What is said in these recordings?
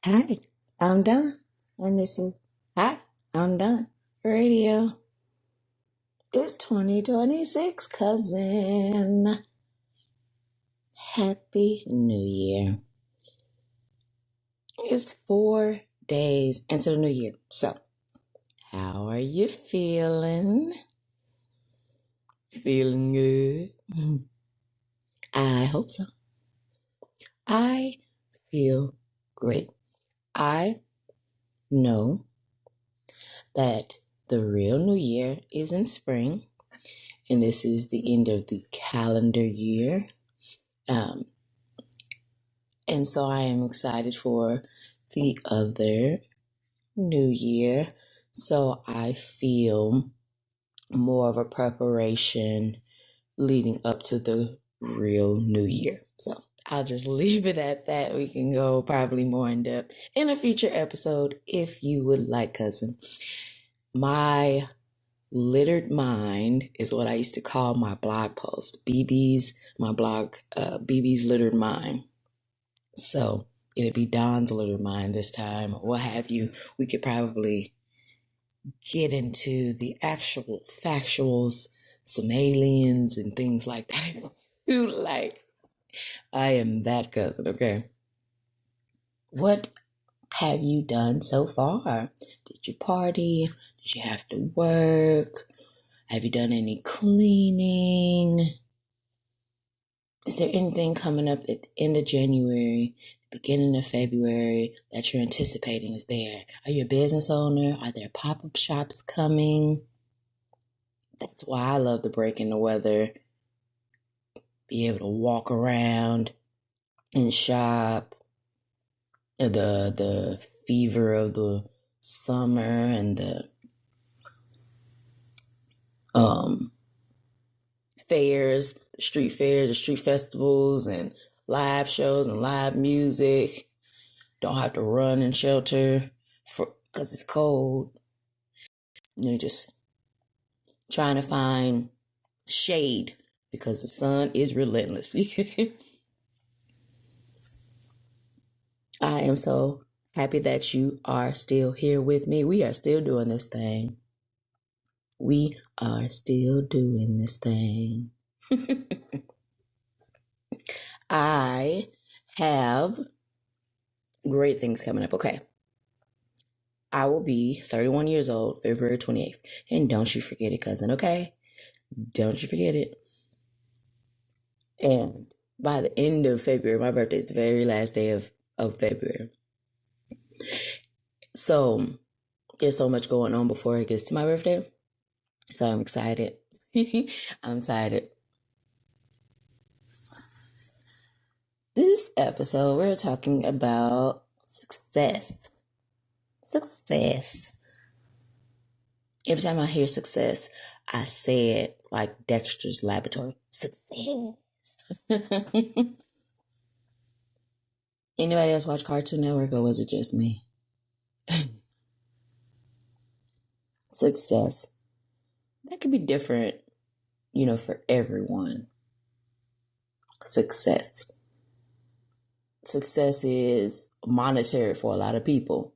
Hi, I'm done. And this is Hi, I'm done. Radio. It's 2026, cousin. Happy New Year. It's 4 days into the new year. So, how are you feeling? Feeling good? I hope so. I feel great. I know that the real new year is in spring, and this is the end of the calendar year. Um, and so I am excited for the other new year. So I feel more of a preparation leading up to the real new year. So I'll just leave it at that. We can go probably more in depth in a future episode if you would like, cousin. My littered mind is what I used to call my blog post. My blog, BB's Littered Mind. So it'd be Don's littered mind this time, or what have you. We could probably get into the actual factuals, some aliens and things like that. Like, I am that cousin, okay? What have you done so far? Did you party? Did you have to work? Have you done any cleaning? Is there anything coming up at the end of January, beginning of February that you're anticipating is there? Are you a business owner? Are there pop-up shops coming? That's why I love the break in the weather. Be able to walk around and shop. The fever of the summer and the fairs, the street fairs, the street festivals, and live shows and live music. Don't have to run and shelter because it's cold. You're just trying to find shade because the sun is relentless. I am so happy that you are still here with me. We are still doing this thing. We are still doing this thing. I have great things coming up. Okay. I will be 31 years old, February 28th. And don't you forget it, cousin, okay? Don't you forget it. And by the end of February, my birthday is the very last day of February. So there's so much going on before it gets to my birthday. So I'm excited. I'm excited. This episode, we're talking about success. Success. Every time I hear success, I say it like Dexter's Laboratory. Success. Anybody else watch Cartoon Network, or was it just me? Success. That could be different, for everyone. Success. Success is monetary for a lot of people.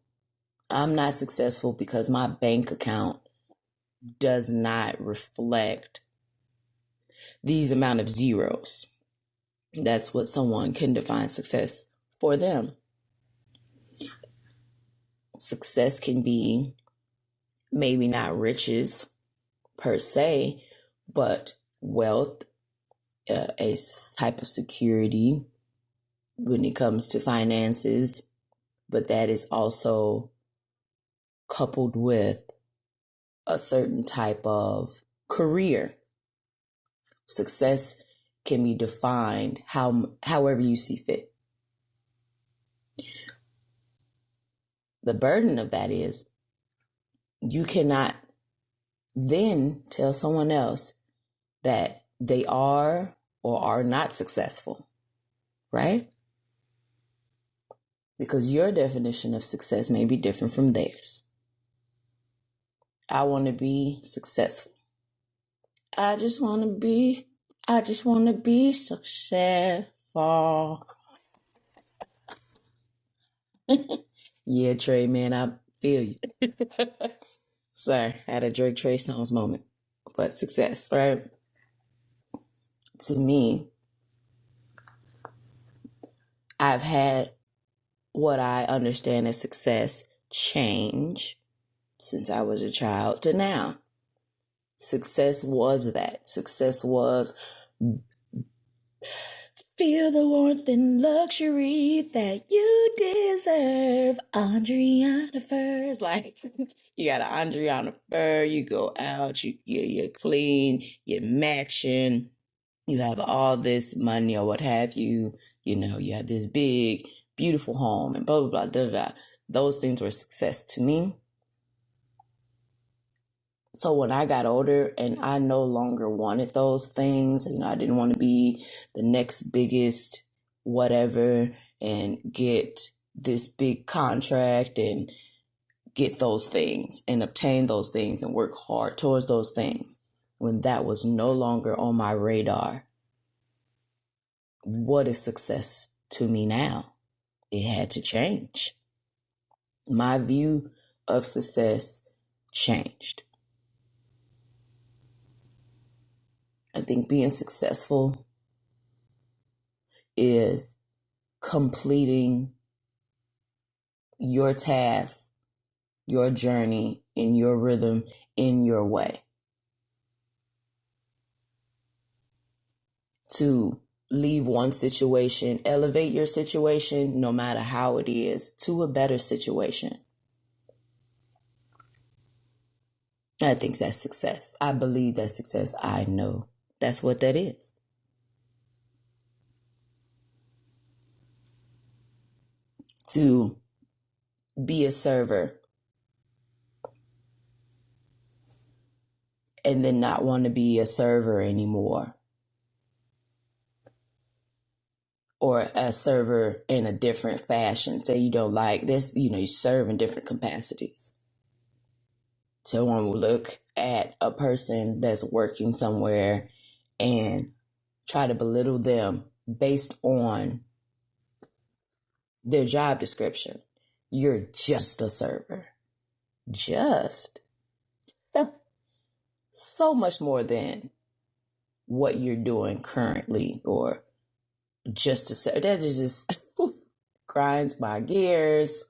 I'm not successful because my bank account does not reflect these amount of zeros. That's what someone can define success for them. Success can be maybe not riches per se, but wealth, a type of security when it comes to finances, but that is also coupled with a certain type of career. Success can be defined however you see fit. The burden of that is you cannot then tell someone else that they are or are not successful, right? Because your definition of success may be different from theirs. I want to be successful. I just want to be successful. Yeah, Trey, man, I feel you. Sorry, I had a Drake Trey Songz moment. But success, right? To me, I've had what I understand as success change since I was a child to now. Success was that. Success was feel the warmth and luxury that you deserve. Andriana Furs. Like, you got an Andriana Fur, you go out, you're clean, you're matching, you have all this money or what have you, you have this big, beautiful home and blah, blah, blah, da, da, da. Those things were success to me. So when I got older and I no longer wanted those things, I didn't want to be the next biggest whatever and get this big contract and get those things and obtain those things and work hard towards those things. When that was no longer on my radar, what is success to me now? It had to change. My view of success changed. I think being successful is completing your task, your journey, in your rhythm, in your way. To leave one situation, elevate your situation, no matter how it is, to a better situation. I think that's success. I believe that's success. I know that's what that is. To be a server and then not want to be a server anymore, or a server in a different fashion. Say you don't like this, you serve in different capacities. Someone will look at a person that's working somewhere and try to belittle them based on their job description. You're just a server. Just. So much more than what you're doing currently, or just a server. That just grinds my gears.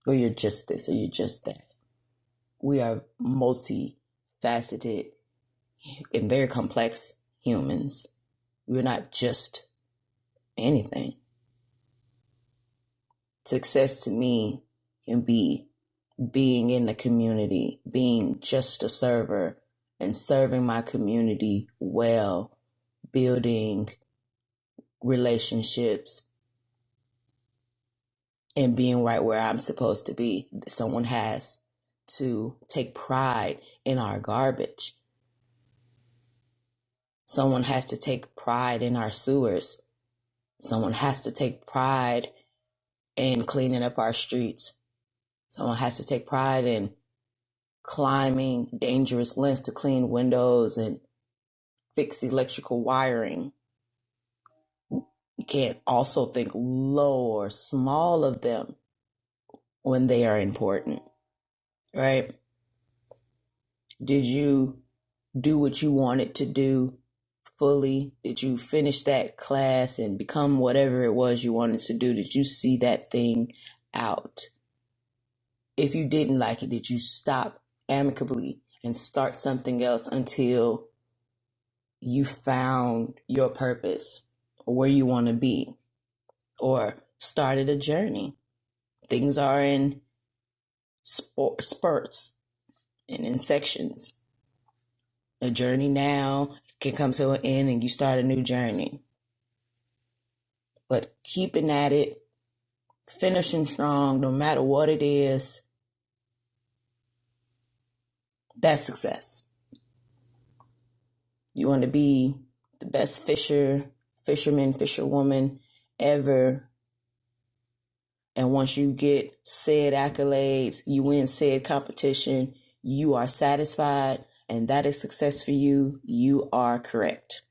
Or you're just this, or you're just that. We are multifaceted and very complex humans. We're not just anything. Success to me can be being in the community, being just a server and serving my community well, building relationships, and being right where I'm supposed to be. Someone has to take pride in our garbage. Someone has to take pride in our sewers. Someone has to take pride in cleaning up our streets. Someone has to take pride in climbing dangerous lengths to clean windows and fix electrical wiring. You can't also think low or small of them when they are important, right? Did you do what you wanted to do fully? Did you finish that class and become whatever it was you wanted to do? Did you see that thing out? If you didn't like it, did you stop amicably and start something else until you found your purpose or where you want to be, or started a journey? Things are in spurts and in sections. A journey now can come to an end and you start a new journey. But keeping at it, finishing strong, no matter what it is, that's success. You want to be the best fisherman, fisherwoman ever. And once you get said accolades, you win said competition, you are satisfied, and that is success for you, you are correct.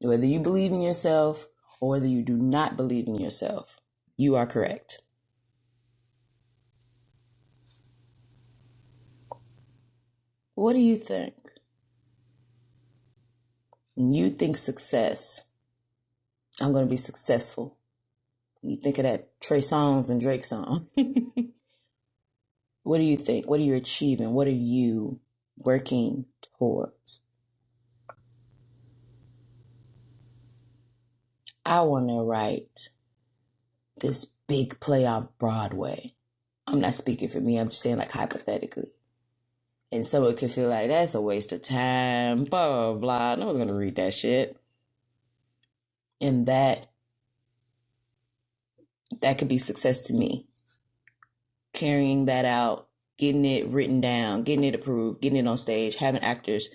Whether you believe in yourself or whether you do not believe in yourself, You are correct. What do you think? When you think success, I'm going to be successful. You think of that Trey Songz and Drake song. What do you think? What are you achieving? What are you working towards? I want to write this big play off Broadway. I'm not speaking for me. I'm just saying like hypothetically. And someone could feel like that's a waste of time, blah, blah, blah. No one's going to read that shit. And that could be success to me. Carrying that out, getting it written down, getting it approved, getting it on stage, having actors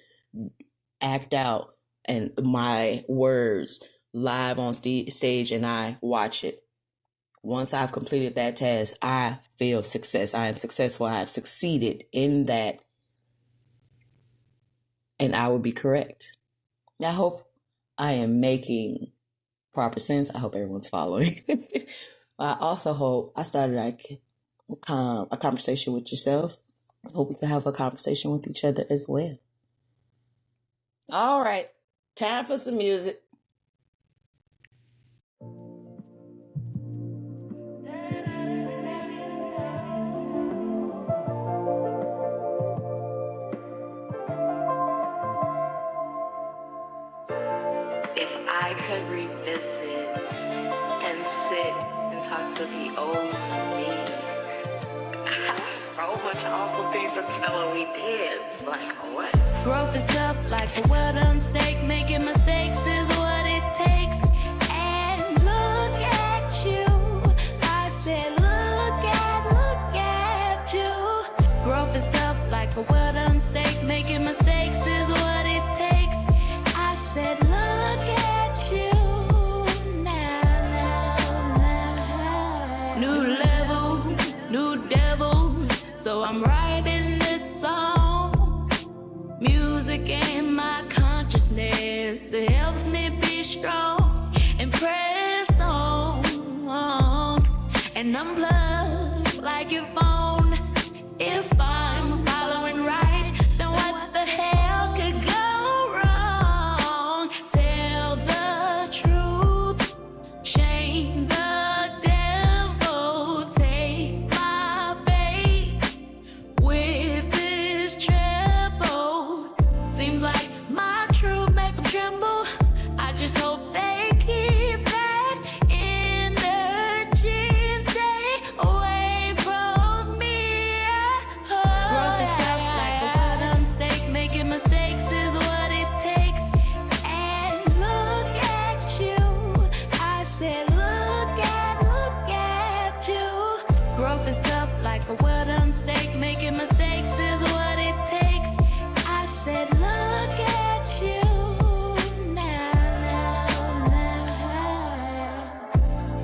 act out and my words live on stage and I watch it. Once I've completed that task, I feel success. I am successful. I have succeeded in that. And I will be correct. I hope I am making proper sense. I hope everyone's following. I also hope I started a conversation with yourself. I hope we can have a conversation with each other as well. All right. Time for some music. If I could revisit and sit and talk to the old me, I have so much awesome things to tell her we did. Like what? Growth is tough, like a well-done steak. Making mistakes is what it takes. And look at you. I said, look at you. Growth is tough, like a well-done steak. Making mistakes is what it takes. I said, look at you now. New levels, new devils. So I'm writing this song. Music in my consciousness. It helps me be strong and press on. And unplug like your phone. If I'm following right, then what the hell could go wrong? Tell the truth, shame the devil, take my bait with this treble. Seems like my truth make them tremble. I just hope they keep that energy and stay away from me. Growth is tough like a well-done steak. Making mistakes is what it takes. And look at you. I said, look at you. Growth is tough like a well-done steak. Making mistakes is what it takes. I said, look at you now.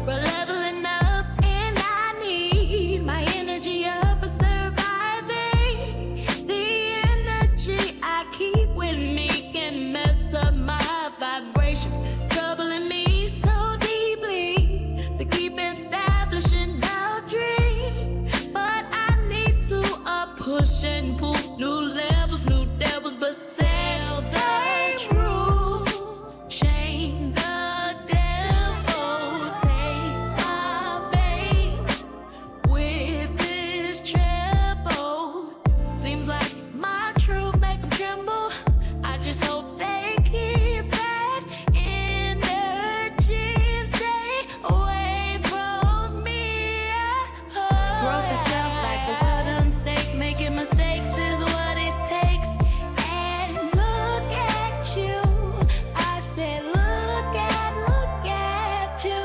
We're leveling up and I need my energy up for surviving. The energy I keep with me can mess up my vibration, troubling me so deeply to keep establishing boundaries. But I need to push and pull new levels, new devils, but sell the truth. Shame the devil, take my bait with this treble. Seems like my truth make them tremble. I just hope they keep that energy and stay away from me. Growth is tough like a well-done steak. Making mistakes is what it takes. And look at you. I said, look at you.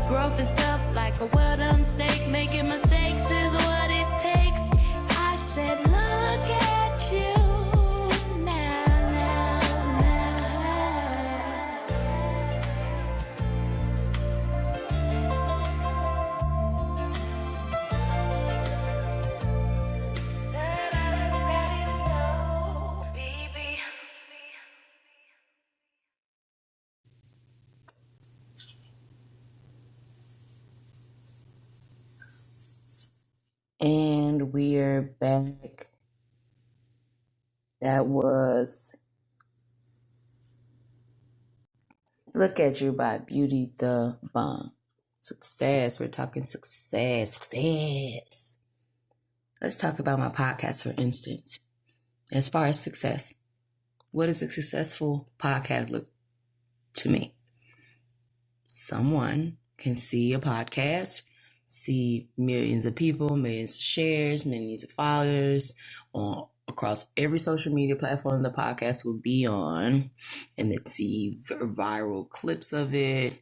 Growth is tough like a well-done steak. Making mistakes is what it takes. I said, look at you now. Baby. we're back. That was Look at You by Beauty the Bomb. Success. We're talking success. Success. Let's talk about my podcast, for instance. As far as success, what does a successful podcast look to me? Someone can see a podcast, see millions of people, millions of shares, millions of followers across every social media platform the podcast will be on, and then see viral clips of it.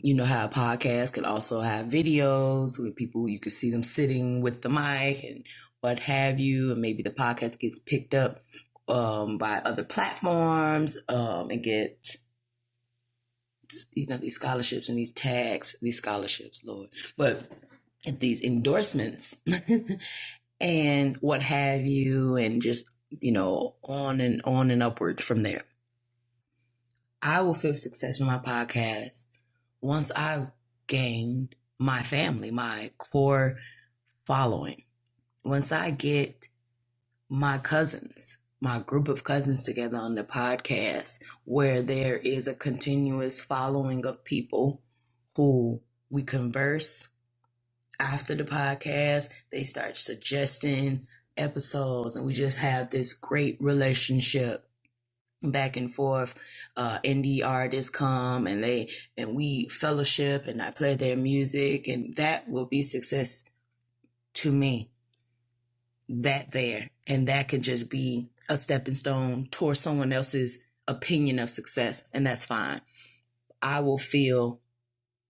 You know how a podcast can also have videos with people, you can see them sitting with the mic and what have you, and maybe the podcast gets picked up by other platforms and get these scholarships and these tags, these scholarships, Lord, but these endorsements and what have you, and just on and upward from there. I will feel success with my podcast once I gained my family, my core following. Once I get my cousins, my group of cousins together on the podcast, where there is a continuous following of people who we converse after the podcast. They start suggesting episodes, and we just have this great relationship back and forth. Indie artists come and we fellowship, and I play their music, and that will be success to me. That can just be a stepping stone towards someone else's opinion of success, and that's fine. I will feel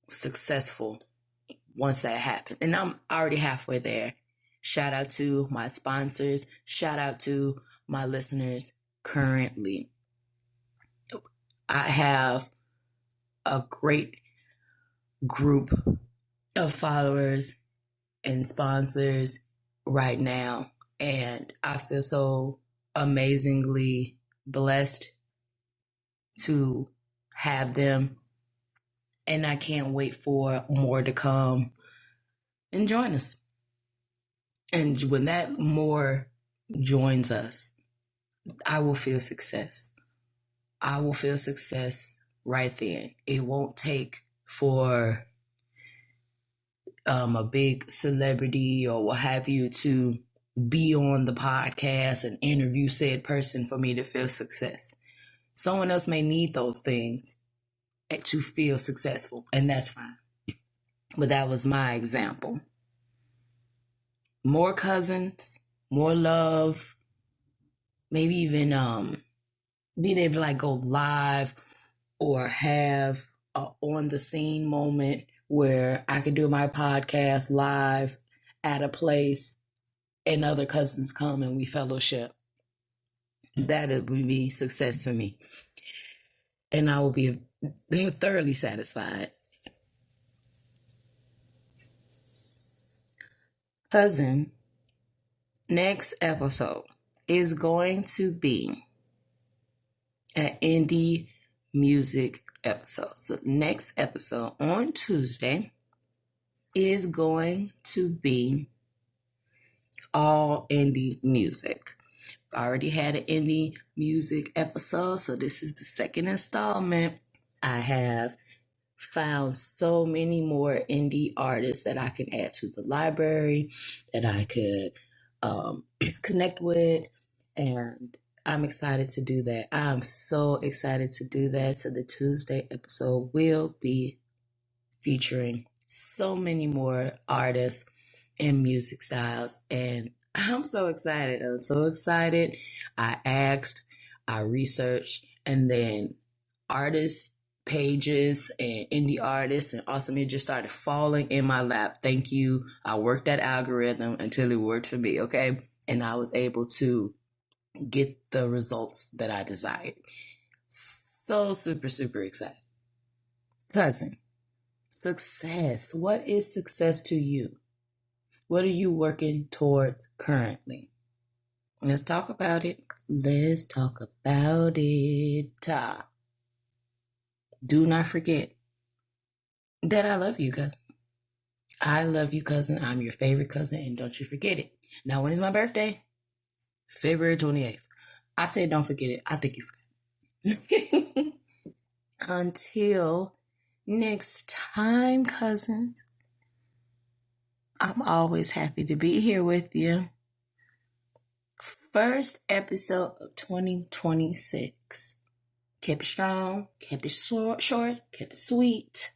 successful once that happens, and I'm already halfway there. Shout out to my sponsors. Shout out to my listeners currently. I have a great group of followers and sponsors right now, and I feel so amazingly blessed to have them, and I can't wait for more to come and join us. And when that more joins us, I will feel success. I will feel success right then. It won't take for a big celebrity or what have you to be on the podcast and interview said person for me to feel success. Someone else may need those things to feel successful, and that's fine. But that was my example. More cousins, more love, maybe even being able to go live or have a on the scene moment where I could do my podcast live at a place and other cousins come and we fellowship. That would be success for me. And I will be thoroughly satisfied. Cousin, next episode is going to be an indie music episode. So next episode on Tuesday is going to be all indie music. I already had an indie music episode, so this is the second installment. I have found so many more indie artists that I can add to the library, that I could connect with, and I'm excited to do that. I'm so excited to do that. So the Tuesday episode will be featuring so many more artists and music styles, and I'm so excited. I asked, I researched, and then artists pages and indie artists and awesome, it just started falling in my lap. Thank you. I worked that algorithm until it worked for me, okay? And I was able to get the results that I desired. So super, super excited. Cousin, success. What is success to you? What are you working towards currently? Let's talk about it. Let's talk about it. Do not forget that I love you, cousin. I love you, cousin. I'm your favorite cousin, and don't you forget it. Now, when is my birthday? February 28th. I said don't forget it. I think you forgot. Until next time, cousins, I'm always happy to be here with you. First episode of 2026. Kept it strong, kept it short, kept it sweet,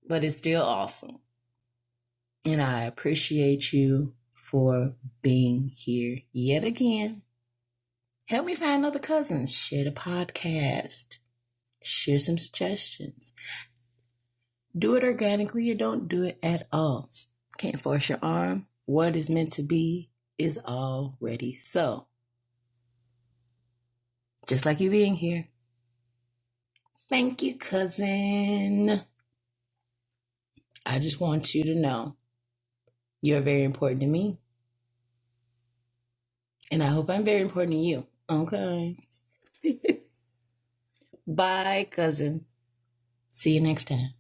but it's still awesome. And I appreciate you for being here yet again. Help me find other cousins. Share the podcast. Share some suggestions. Do it organically or don't do it at all. Can't force your arm. What is meant to be is already so. Just like you being here. Thank you, cousin. I just want you to know you're very important to me. And I hope I'm very important to you. Okay. Bye, cousin. See you next time.